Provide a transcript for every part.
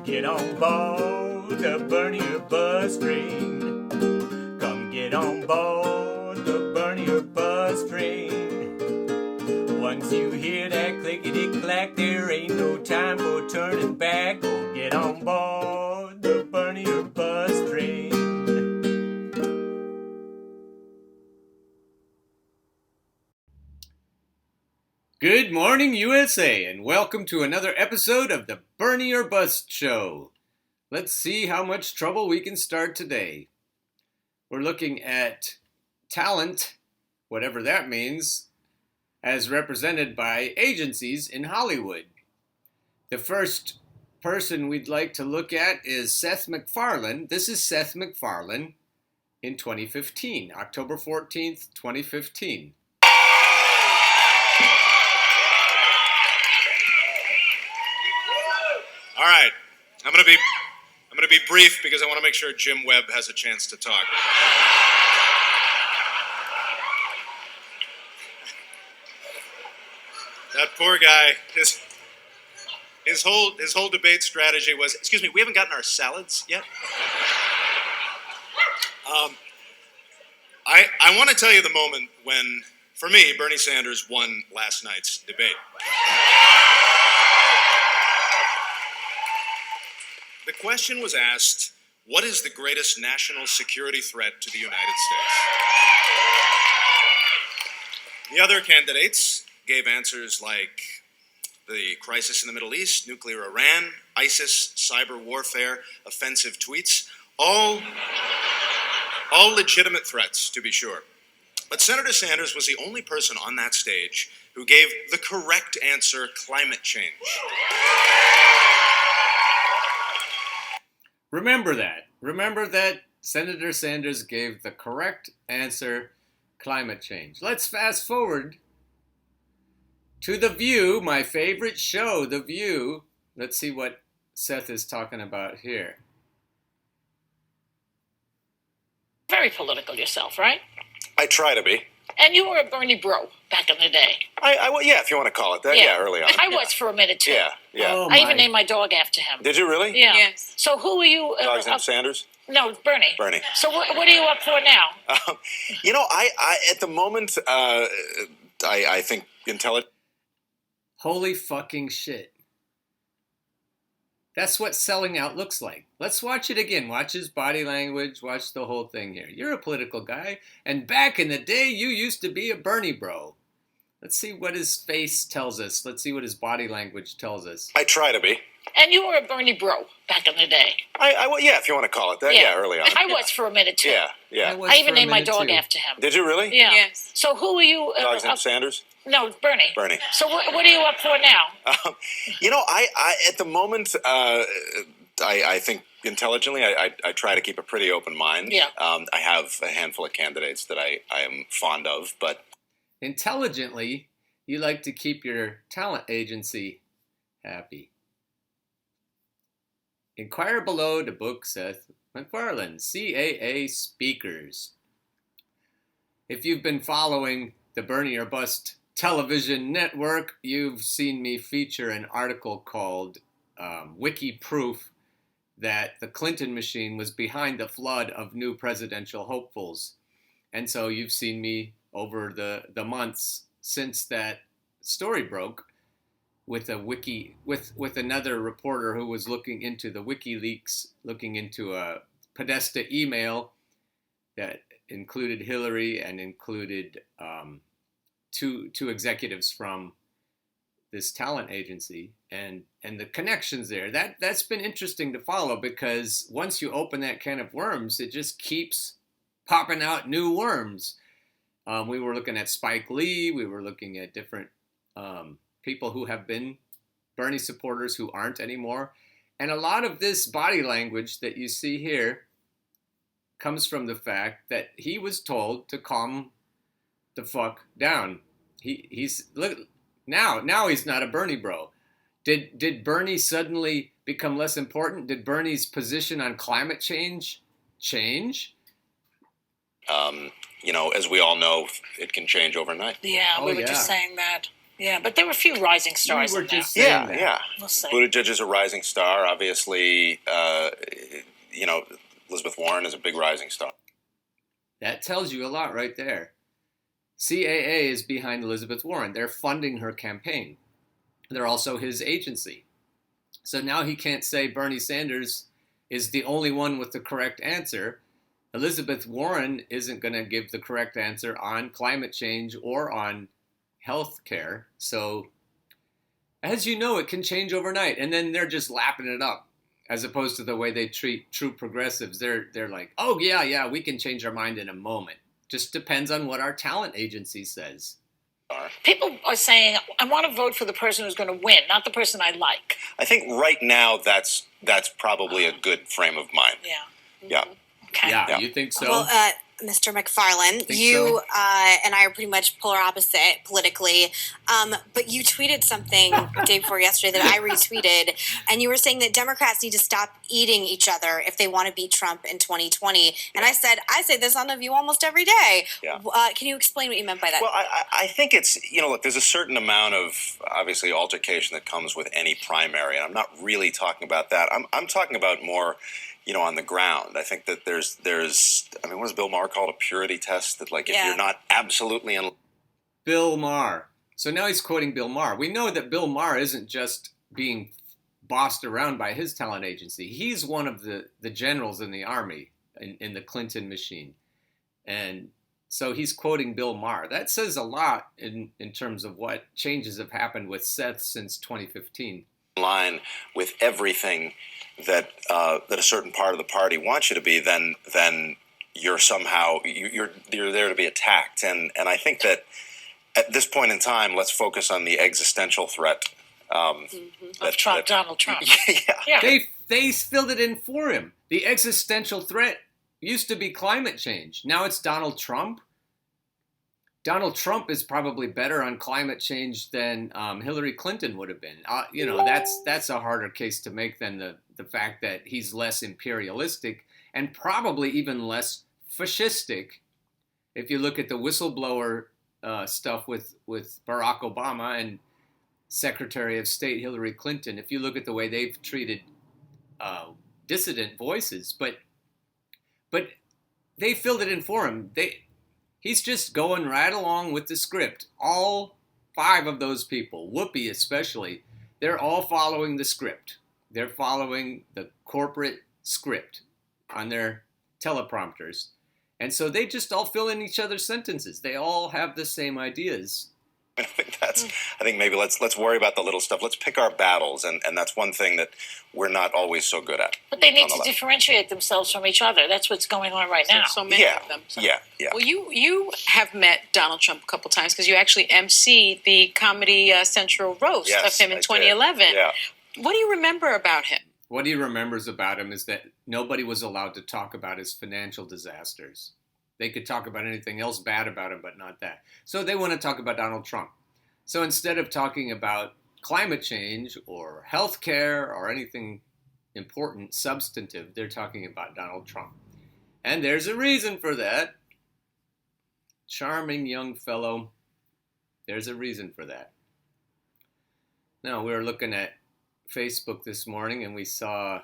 Get on board the Bernier bus train. Come get on board the Bernier bus train. Once you hear that clickety-clack, there ain't no time for turning back. Oh, get on board the Bernier bus train. Good morning, USA, and welcome to another episode of the Bernier Bus Show. Let's see how much trouble we can start today. We're looking at talent, whatever that means, as represented by agencies in Hollywood. The first person we'd like to look at is Seth MacFarlane. This is Seth MacFarlane in 2015, October 14th, 2015. All right, I'm gonna be brief because I want to make sure Jim Webb has a chance to talk. That poor guy. His whole debate strategy was, excuse me, we haven't gotten our salads yet. I want to tell you the moment when, for me, Bernie Sanders won last night's debate. The question was asked, what is the greatest national security threat to the United States? The other candidates gave answers like the crisis in the Middle East, nuclear Iran, ISIS, cyber warfare, offensive tweets, all legitimate threats, to be sure. But Senator Sanders was the only person on that stage who gave the correct answer, climate change. Remember that Senator Sanders gave the correct answer, climate change. Let's fast forward to The View, my favorite show, The View. Let's see what Seth is talking about here. Very political yourself, right? I try to be. And you were a Bernie bro back in the day. Yeah, if you want to call it that. Yeah, early on. I was for a minute, too. Yeah. Oh, I even named my dog after him. Did you really? Yeah. Yes. So who are you? Dog's name Sanders? No, Bernie. Bernie. So what are you up for now? I at the moment, I think intelligent. Holy fucking shit. That's what selling out looks like. Let's watch it again. Watch his body language. Watch the whole thing here. You're a political guy, and back in the day, you used to be a Bernie bro. Let's see what his face tells us. Let's see what his body language tells us. I try to be. And you were a Bernie bro back in the day. Yeah, if you want to call it that. Yeah, early on. I was for a minute, too. Yeah. I even named my dog after him. Did you really? Yeah. Yes. So who are you? Dog's name Sanders? No, Bernie. Bernie. So what are you up for now? I at the moment, I think intelligently, I try to keep a pretty open mind. Yeah. I have a handful of candidates that I am fond of, but Intelligently, you like to keep your talent agency happy. Inquire below to book Seth MacFarlane, CAA Speakers. If you've been following the Bernie or Bust television network, you've seen me feature an article called Wiki-Proof that the Clinton machine was behind the flood of new presidential hopefuls. And so you've seen me over the months since that story broke with with another reporter who was looking into the WikiLeaks, looking into a Podesta email that included Hillary and included two executives from this talent agency and the connections there. That's been interesting to follow, because once you open that can of worms, it just keeps popping out new worms. We were looking at Spike Lee. We were looking at different people who have been Bernie supporters who aren't anymore. And a lot of this body language that you see here comes from the fact that he was told to calm the fuck down. He's look now he's not a Bernie bro. Did Bernie suddenly become less important? Did Bernie's position on climate change change? As we all know, it can change overnight. Yeah, we were just saying that. Yeah, but there were a few rising stars We were in there. just saying that. Yeah. We'll see. Buttigieg is a rising star. Obviously, Elizabeth Warren is a big rising star. That tells you a lot right there. CAA is behind Elizabeth Warren. They're funding her campaign. They're also his agency. So now he can't say Bernie Sanders is the only one with the correct answer. Elizabeth Warren isn't going to give the correct answer on climate change or on health care. So, as you know, it can change overnight. And then they're just lapping it up, as opposed to the way they treat true progressives. They're like, oh, yeah, we can change our mind in a moment. Just depends on what our talent agency says. People are saying, I want to vote for the person who's going to win, not the person I like. I think right now that's probably a good frame of mind. Yeah. Yeah. Okay. Yeah, you think so? Well, Mr. MacFarlane, Think you so? And I are pretty much polar opposite politically, but you tweeted something the day before yesterday that I retweeted, and you were saying that Democrats need to stop eating each other if they want to beat Trump in 2020. And I say this on The View almost every day. Yeah. Can you explain what you meant by that? Well, I think it's, look, there's a certain amount of, obviously, altercation that comes with any primary, and I'm not really talking about that. I'm talking about more, on the ground. I think that there's what does Bill Maher call it, a purity test? That, like, if you're not absolutely in... Bill Maher. So now he's quoting Bill Maher. We know that Bill Maher isn't just being bossed around by his talent agency. He's one of the generals in the army, in the Clinton machine. And so he's quoting Bill Maher. That says a lot in terms of what changes have happened with Seth since 2015. line with everything that a certain part of the party wants you to be, then you're somehow you're there to be attacked. And I think that at this point in time, let's focus on the existential threat Of Donald Trump. Yeah. They filled it in for him. The existential threat used to be climate change. Now it's Donald Trump. Donald Trump is probably better on climate change than Hillary Clinton would have been. That's a harder case to make than the fact that he's less imperialistic and probably even less fascistic. If you look at the whistleblower stuff with Barack Obama and Secretary of State Hillary Clinton, if you look at the way they've treated dissident voices, but they filled it in for him. He's just going right along with the script. All 5 of those people, Whoopi especially, they're all following the script. They're following the corporate script on their teleprompters. And so they just all fill in each other's sentences. They all have the same ideas. I think maybe let's worry about the little stuff. Let's pick our battles, and that's one thing that we're not always so good at. But they need to differentiate themselves from each other. That's what's going on right now. So many of them. So. Yeah. Well, you have met Donald Trump a couple times because you actually emceed the Comedy Central roast of him in 2011. Yeah. What do you remember about him? What he remembers about him is that nobody was allowed to talk about his financial disasters. They could talk about anything else bad about him, but not that. So they want to talk about Donald Trump. So instead of talking about climate change or health care or anything important, substantive, they're talking about Donald Trump. And there's a reason for that. Charming young fellow. There's a reason for that. Now, we were looking at Facebook this morning and we saw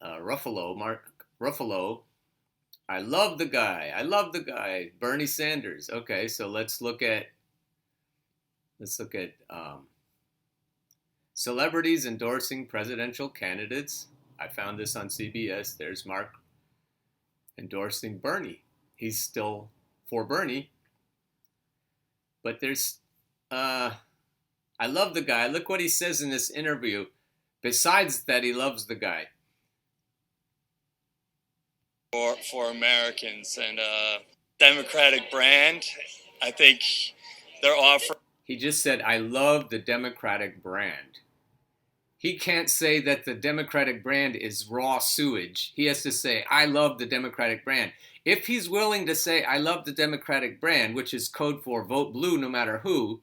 Mark Ruffalo. I love the guy. Bernie Sanders. Okay, so let's look at celebrities endorsing presidential candidates. I found this on CBS. There's Mark endorsing Bernie. He's still for Bernie. But there's I love the guy. Look what he says in this interview. Besides that, he loves the guy. For Americans and Democratic brand, I think they're offering. He just said, I love the Democratic brand. He can't say that the Democratic brand is raw sewage. He has to say, I love the Democratic brand. If he's willing to say, I love the Democratic brand, which is code for vote blue no matter who,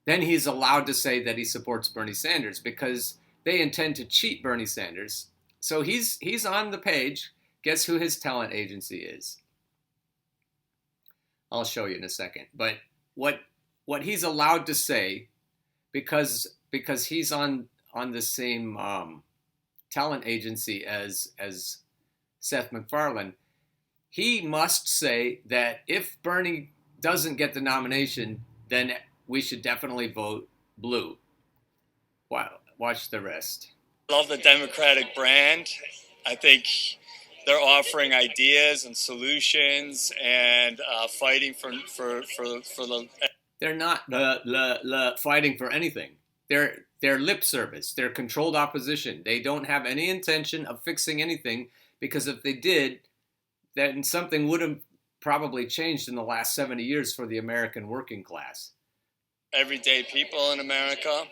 then he's allowed to say that he supports Bernie Sanders because they intend to cheat Bernie Sanders. So he's on the page. Guess who his talent agency is? I'll show you in a second. But what what he's allowed to say, because he's on the same talent agency as Seth MacFarlane, he must say that if Bernie doesn't get the nomination, then we should definitely vote blue. Wow, watch the rest. I love the Democratic brand. I think they're offering ideas and solutions and fighting for the. They're not fighting for anything. They're lip service. They're controlled opposition. They don't have any intention of fixing anything, because if they did, then something would have probably changed in the last 70 years for the American working class. Everyday people in America.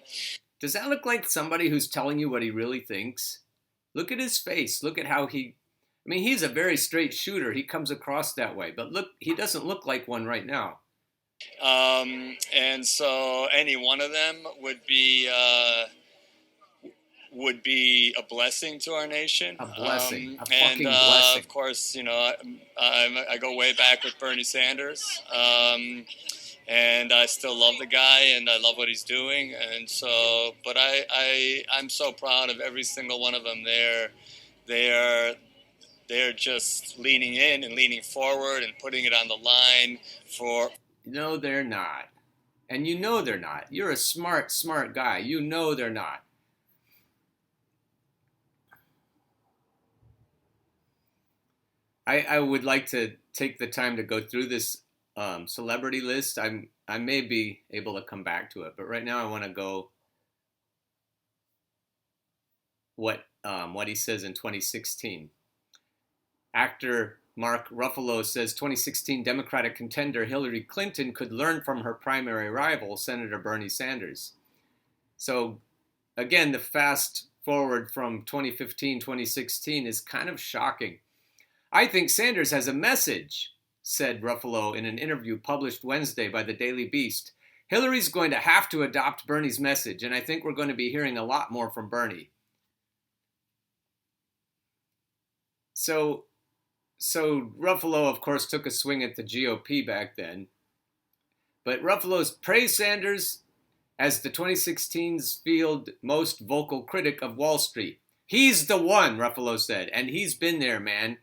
Does that look like somebody who's telling you what he really thinks? Look at his face. Look at how he's a very straight shooter. He comes across that way. But look, he doesn't look like one right now. And so any one of them would be a blessing to our nation. A blessing. A fucking blessing. Of course, I go way back with Bernie Sanders. And I still love the guy, and I love what he's doing. And so, but I'm so proud of every single one of them. They're just leaning in and leaning forward and putting it on the line for. No, they're not. And you know they're not. You're a smart guy. You know they're not. I would like to take the time to go through this celebrity list. I may be able to come back to it, but right now I want to go what he says in 2016. Actor Mark Ruffalo says 2016 Democratic contender Hillary Clinton could learn from her primary rival, Senator Bernie Sanders. So again, the fast forward from 2015, 2016 is kind of shocking. I think Sanders has a message, said Ruffalo in an interview published Wednesday by the Daily Beast. Hillary's going to have to adopt Bernie's message, and I think we're going to be hearing a lot more from Bernie. So Ruffalo, of course, took a swing at the GOP back then. But Ruffalo's praised Sanders as the 2016's field most vocal critic of Wall Street. He's the one, Ruffalo said, and he's been there, man.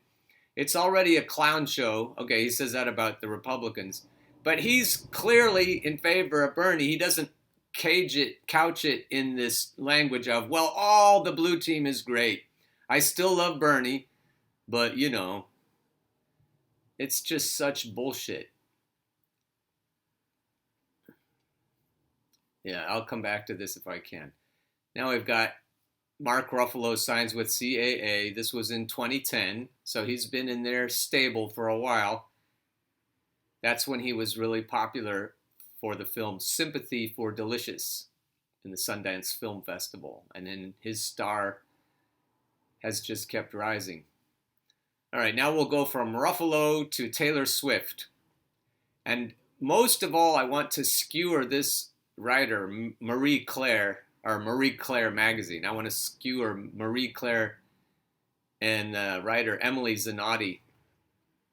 It's already a clown show. Okay, he says that about the Republicans. But he's clearly in favor of Bernie. He doesn't couch it in this language of, well, all the blue team is great. I still love Bernie, but, it's just such bullshit. Yeah, I'll come back to this if I can. Now we've got Mark Ruffalo signs with CAA. This was in 2010, so he's been in their stable for a while. That's when he was really popular for the film Sympathy for Delicious in the Sundance Film Festival. And then his star has just kept rising. All right, now we'll go from Ruffalo to Taylor Swift. And most of all, I want to skewer this writer, Marie Claire magazine. I want to skewer Marie Claire and writer Emily Zanotti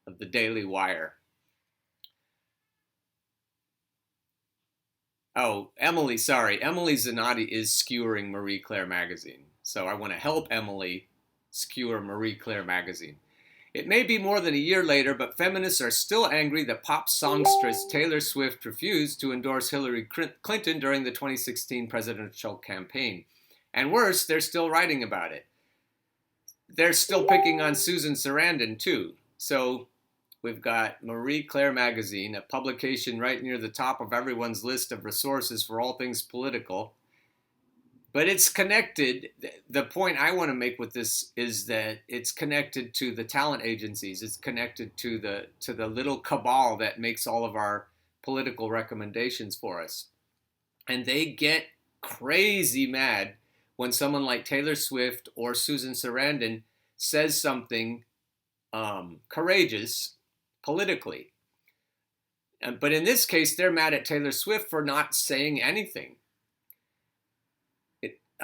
of the Daily Wire. Oh, Emily Zanotti is skewering Marie Claire magazine. So I want to help Emily skewer Marie Claire magazine. It may be more than a year later, but feminists are still angry that pop songstress Taylor Swift refused to endorse Hillary Clinton during the 2016 presidential campaign. And worse, they're still writing about it. They're still picking on Susan Sarandon, too. So we've got Marie Claire magazine, a publication right near the top of everyone's list of resources for all things political. But it's connected. The point I want to make with this is that it's connected to the talent agencies. It's connected to the little cabal that makes all of our political recommendations for us. And they get crazy mad when someone like Taylor Swift or Susan Sarandon says something courageous politically. But in this case, they're mad at Taylor Swift for not saying anything.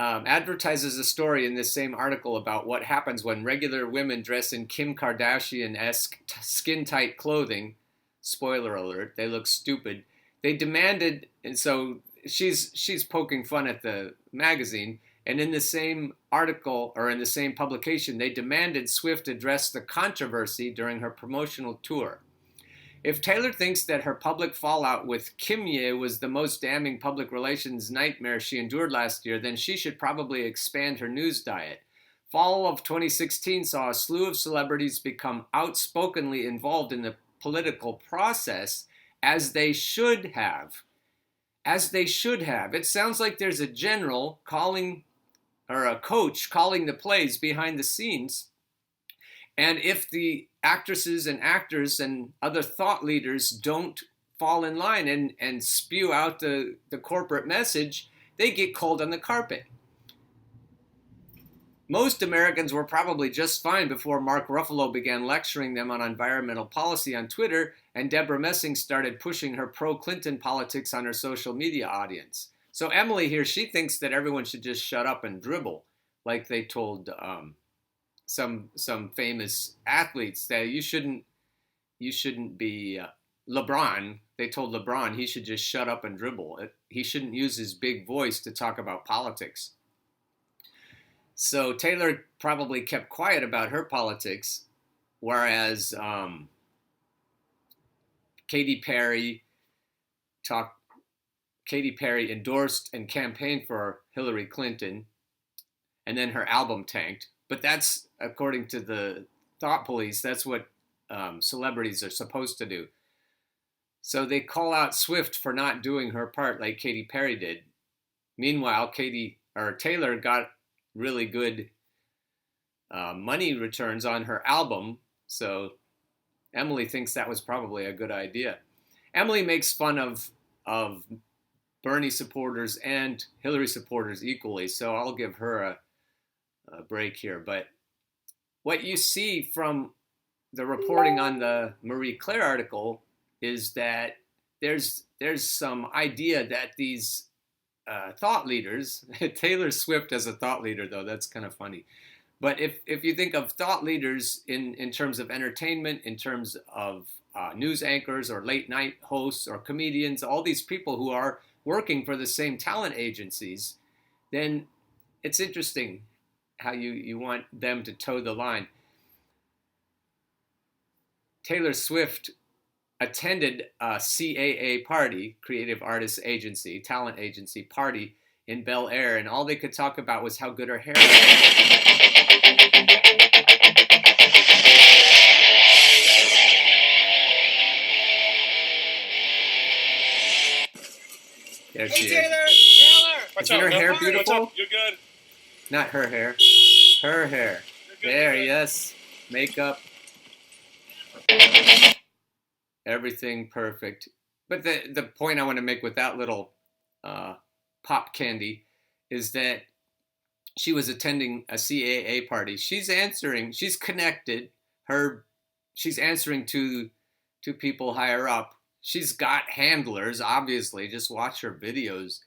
Advertises a story in this same article about what happens when regular women dress in Kim Kardashian-esque skin-tight clothing. Spoiler alert, they look stupid. they demanded, and so she's poking fun at the magazine, and in the same article or in the same publication, they demanded Swift address the controversy during her promotional tour. If Taylor thinks that her public fallout with Kimye was the most damning public relations nightmare she endured last year, then she should probably expand her news diet. Fall of 2016 saw a slew of celebrities become outspokenly involved in the political process, as they should have. As they should have. It sounds like there's a general calling, or a coach calling the plays behind the scenes. And if the actresses and actors and other thought leaders don't fall in line and spew out the corporate message, they get cold on the carpet. Most Americans were probably just fine before Mark Ruffalo began lecturing them on environmental policy on Twitter, and Deborah Messing started pushing her pro-Clinton politics on her social media audience. So Emily here, she thinks that everyone should just shut up and dribble, like they told some famous athletes that you shouldn't be LeBron. They told LeBron he should just shut up and dribble. He shouldn't use his big voice to talk about politics. So Taylor probably kept quiet about her politics, whereas Katy Perry endorsed and campaigned for Hillary Clinton, and then her album tanked. But that's, according to the thought police, that's what celebrities are supposed to do. So they call out Swift for not doing her part like Katy Perry did. Meanwhile, Taylor got really good money returns on her album, so Emily thinks that was probably a good idea. Emily makes fun of Bernie supporters and Hillary supporters equally, so I'll give her a break here. But what you see from the reporting on the Marie Claire article is that there's some idea that these thought leaders, Taylor Swift as a thought leader, though, that's kind of funny. But if you think of thought leaders in terms of entertainment, in terms of news anchors or late night hosts or comedians, all these people who are working for the same talent agencies, then it's interesting how you want them to toe the line. Taylor Swift attended a CAA party, Creative Artists Agency, talent agency party in Bel Air, and all they could talk about was how good her hair was. There she is. Taylor! Isn't her hair beautiful? You're good. Not her hair. Her hair. There, yes. Makeup. Everything perfect. But the point I want to make with that little pop candy is that she was attending a CAA party. She's connected. She's answering to people higher up. She's got handlers, obviously. Just watch her videos.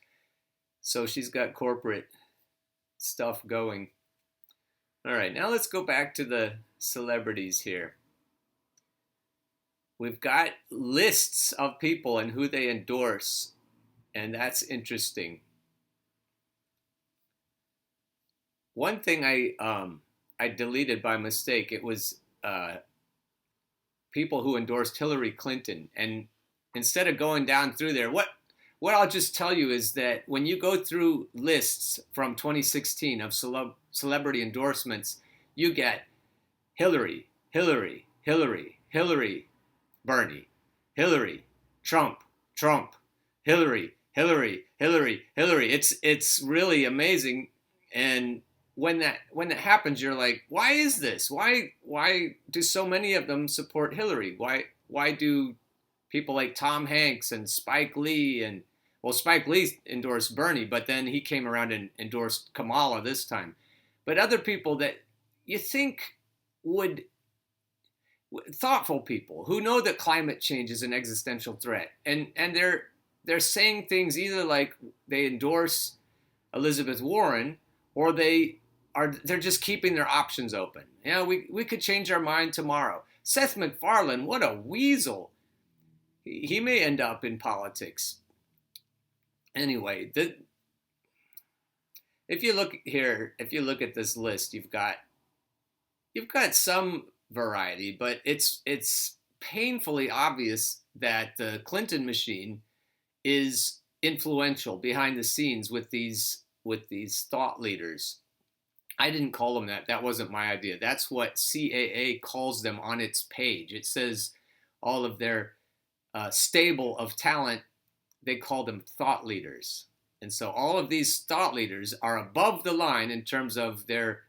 So she's got corporate stuff going. All right, now let's go back to the celebrities here. We've got lists of people and who they endorse, and that's interesting. One thing I deleted by mistake, it was people who endorsed Hillary Clinton, and instead of going down through there, what I'll just tell you is that when you go through lists from 2016 of celebrity endorsements, you get Hillary, Bernie, Hillary, Trump, Hillary. It's really amazing. And when that happens, you're like, why is this? Why do so many of them support Hillary? Why do people like Tom Hanks and Spike Lee Spike Lee endorsed Bernie, but then he came around and endorsed Kamala this time. But other people that you think thoughtful people who know that climate change is an existential threat, and they're saying things either like they endorse Elizabeth Warren, or they're just keeping their options open. You know, we could change our mind tomorrow. Seth MacFarlane, what a weasel. he may end up in politics. Anyway, if you look at this list, you've got some variety, but it's painfully obvious that the Clinton machine is influential behind the scenes with these thought leaders. I didn't call them that. That wasn't my idea. That's what CAA calls them on its page. It says all of their stable of talent, they call them thought leaders. And so all of these thought leaders are above the line in terms of their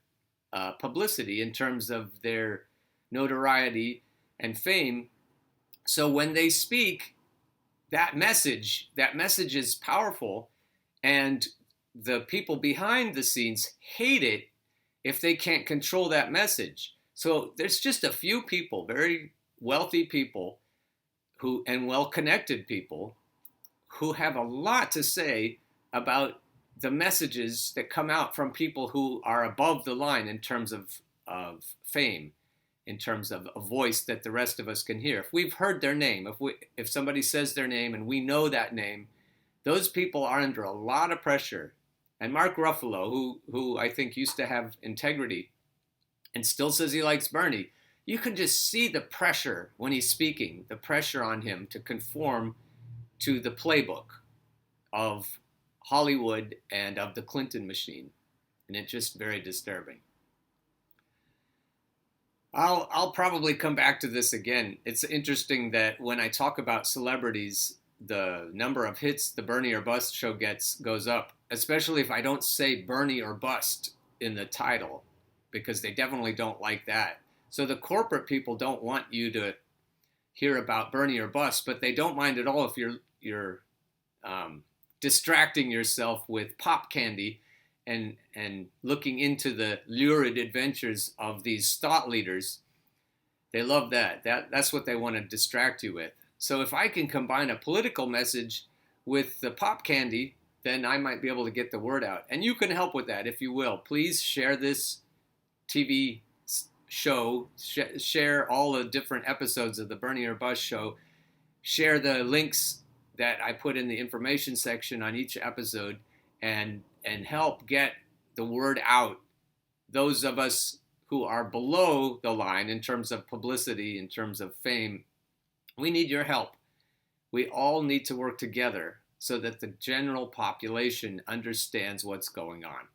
publicity, in terms of their notoriety and fame. So when they speak, that message is powerful, and the people behind the scenes hate it if they can't control that message. So there's just a few people, very wealthy people and well-connected people who have a lot to say about the messages that come out from people who are above the line in terms of fame, in terms of a voice that the rest of us can hear. If we've heard their name, if somebody says their name and we know that name, those people are under a lot of pressure. And Mark Ruffalo, who I think used to have integrity and still says he likes Bernie, you can just see the pressure when he's speaking, the pressure on him to conform to the playbook of Hollywood and of the Clinton machine. And it's just very disturbing. I'll probably come back to this again. It's interesting that when I talk about celebrities, the number of hits the Bernie or Bust show goes up, especially if I don't say Bernie or Bust in the title, because they definitely don't like that. So the corporate people don't want you to hear about Bernie or Bust, but they don't mind at all if you're distracting yourself with pop candy and looking into the lurid adventures of these thought leaders. They love that. That's what they want to distract you with. So if I can combine a political message with the pop candy, then I might be able to get the word out. And you can help with that if you will. Please share this TV show. Share all the different episodes of the Bernie or Bust show. Share the links that I put in the information section on each episode and help get the word out. Those of us who are below the line in terms of publicity, in terms of fame, we need your help. We all need to work together so that the general population understands what's going on.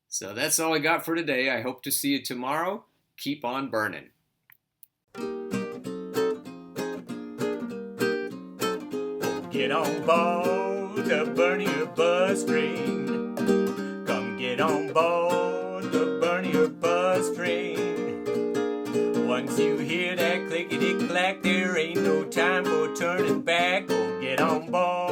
So that's all I got for today. I hope to see you tomorrow. Keep on burning. Get on board the Bernie or Bust train. Come get on board the Bernie or Bust train. Once you hear that clickety-clack, there ain't no time for turning back. Go get on board